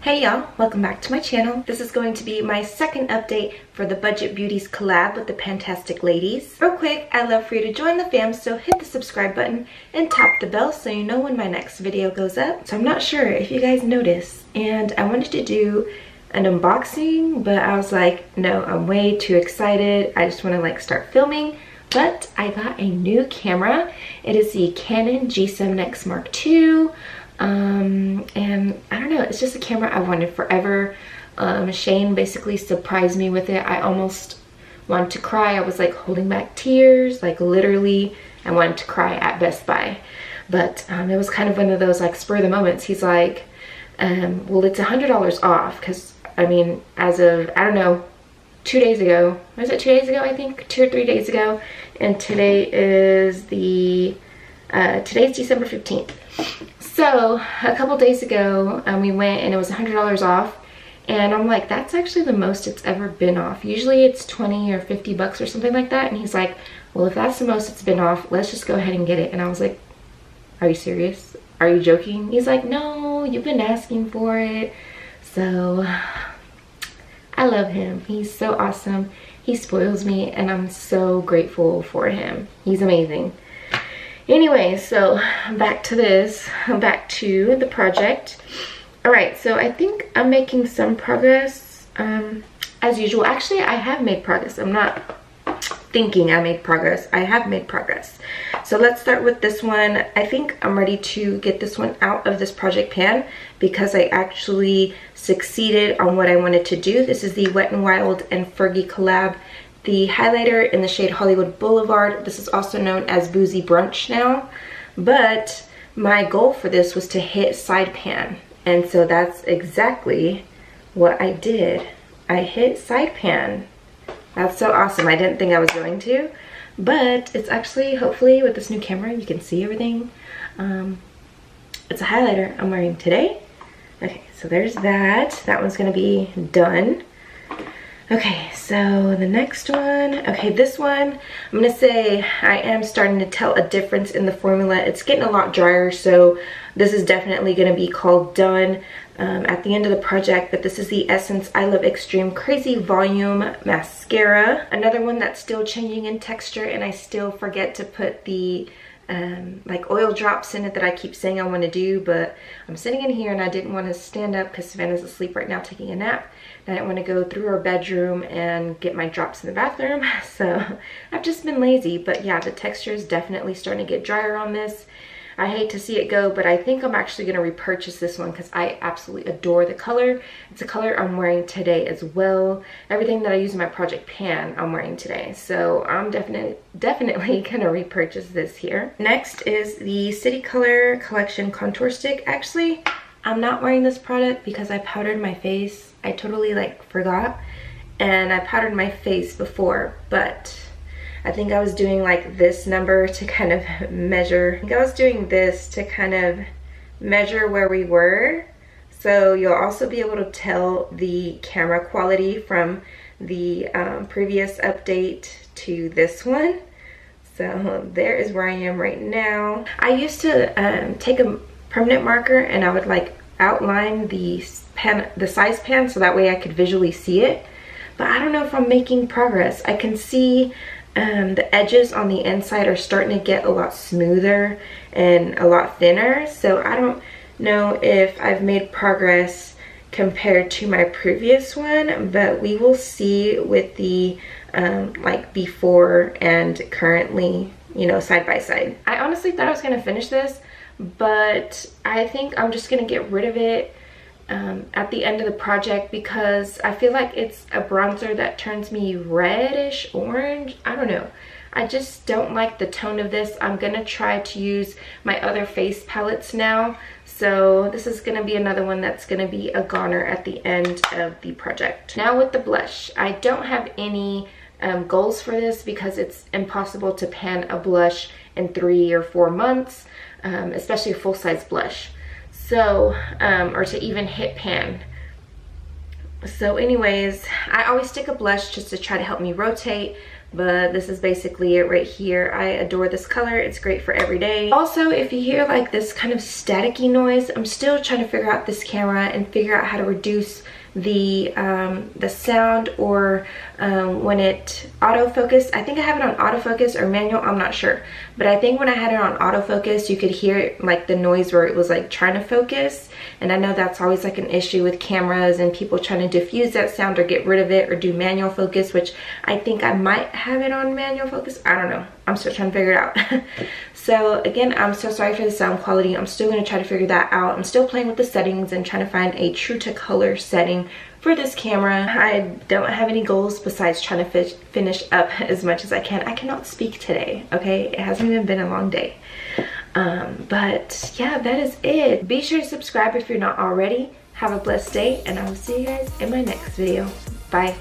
Hey y'all, welcome back to my channel. This is going to be my second update for the Budget Beauties collab with the Pantastic ladies. Real quick, I'd love for you to join the fam, so hit the subscribe button and tap the bell so you know when my next video goes up. So I'm not sure if you guys noticed, and I wanted to do an unboxing, but I was like, no, I'm way too excited. I just want to start filming. But I got a new camera. It is the Canon G7X Mark II. And I don't know, it's just a camera I wanted forever. Shane basically surprised me with it. I almost wanted to cry. I was like holding back tears, like literally I wanted to cry at Best Buy. But it was kind of one of those like spur of the moments. He's like, well, it's $100 off, because I mean, as of, I don't know, 2 days ago, was it 2 days ago? I think 2 or 3 days ago, and today is today's December 15th. So a couple days ago, we went and it was $100 off, and I'm like, that's actually the most it's ever been off. Usually it's 20 or 50 bucks or something like that. And he's like, well, if that's the most it's been off, let's just go ahead and get it. And I was like, are you serious? Are you joking? He's like, no, you've been asking for it. So I love him. He's so awesome. He spoils me, and I'm so grateful for him. He's amazing. Anyway, so back to this, back to the project. All right, so I think I'm making some progress, as usual. Actually, I have made progress. I'm not thinking I made progress. I have made progress. So let's start with this one. I think I'm ready to get this one out of this project pan because I actually succeeded on what I wanted to do. This is the Wet n Wild and Fergie collab. The highlighter in the shade Hollywood Boulevard. This is also known as Boozy Brunch now. But my goal for this was to hit side pan. And so that's exactly what I did. I hit side pan. That's so awesome. I didn't think I was going to. But it's actually, hopefully with this new camera, you can see everything. It's a highlighter I'm wearing today. Okay, so there's that. That one's going to be done. Okay, so the next one, okay, this one, I'm gonna say I am starting to tell a difference in the formula. It's getting a lot drier, so this is definitely gonna be called done at the end of the project. But this is the Essence I Love Extreme Crazy Volume Mascara. Another one that's still changing in texture, and I still forget to put the like oil drops in it that I keep saying I want to do. But I'm sitting in here and I didn't want to stand up because Savannah's asleep right now taking a nap. I didn't want to go through our bedroom and get my drops in the bathroom, so I've just been lazy. But yeah, the texture is definitely starting to get drier on this. I hate to see it go, but I think I'm actually going to repurchase this one because I absolutely adore the color. It's a color I'm wearing today as well. Everything that I use in my project pan I'm wearing today, so I'm definitely going to repurchase this here. Next is the City Color Collection Contour Stick. Actually, I'm not wearing this product because I powdered my face. I totally forgot, and I powdered my face before, but I think I was doing like this number to kind of measure. I think I was doing this to kind of measure where we were. So you'll also be able to tell the camera quality from the previous update to this one. So there is where I am right now. I used to take a permanent marker and I would outline the size pan so that way I could visually see it. But I don't know if I'm making progress. I can see the edges on the inside are starting to get a lot smoother and a lot thinner. So I don't know if I've made progress compared to my previous one, but we will see with the before and currently, you know, side by side. I honestly thought I was gonna finish this, but I think I'm just gonna get rid of it at the end of the project because I feel like it's a bronzer that turns me reddish orange. I don't know. I just don't like the tone of this. I'm gonna try to use my other face palettes now. So this is gonna be another one that's gonna be a goner at the end of the project. Now with the blush, I don't have any goals for this because it's impossible to pan a blush in 3 or 4 months, especially a full-size blush. So, or to even hit pan. So anyways, I always stick a blush just to try to help me rotate, but this is basically it right here. I adore this color. It's great for every day. Also, if you hear like this kind of staticky noise, I'm still trying to figure out this camera and figure out how to reduce the sound, or when it autofocus. I think I have it on autofocus or manual, I'm not sure, but I think when I had it on autofocus you could hear like the noise where it was like trying to focus, and I know that's always like an issue with cameras and people trying to diffuse that sound or get rid of it or do manual focus, which I think I might have it on manual focus. I don't know, I'm still trying to figure it out. So again, I'm so sorry for the sound quality. I'm still going to try to figure that out. I'm still playing with the settings and trying to find a true to color setting for this camera. I don't have any goals besides trying to finish up as much as I can. I cannot speak today, okay? It hasn't even been a long day. But yeah, that is it. Be sure to subscribe if you're not already. Have a blessed day, and I will see you guys in my next video. Bye.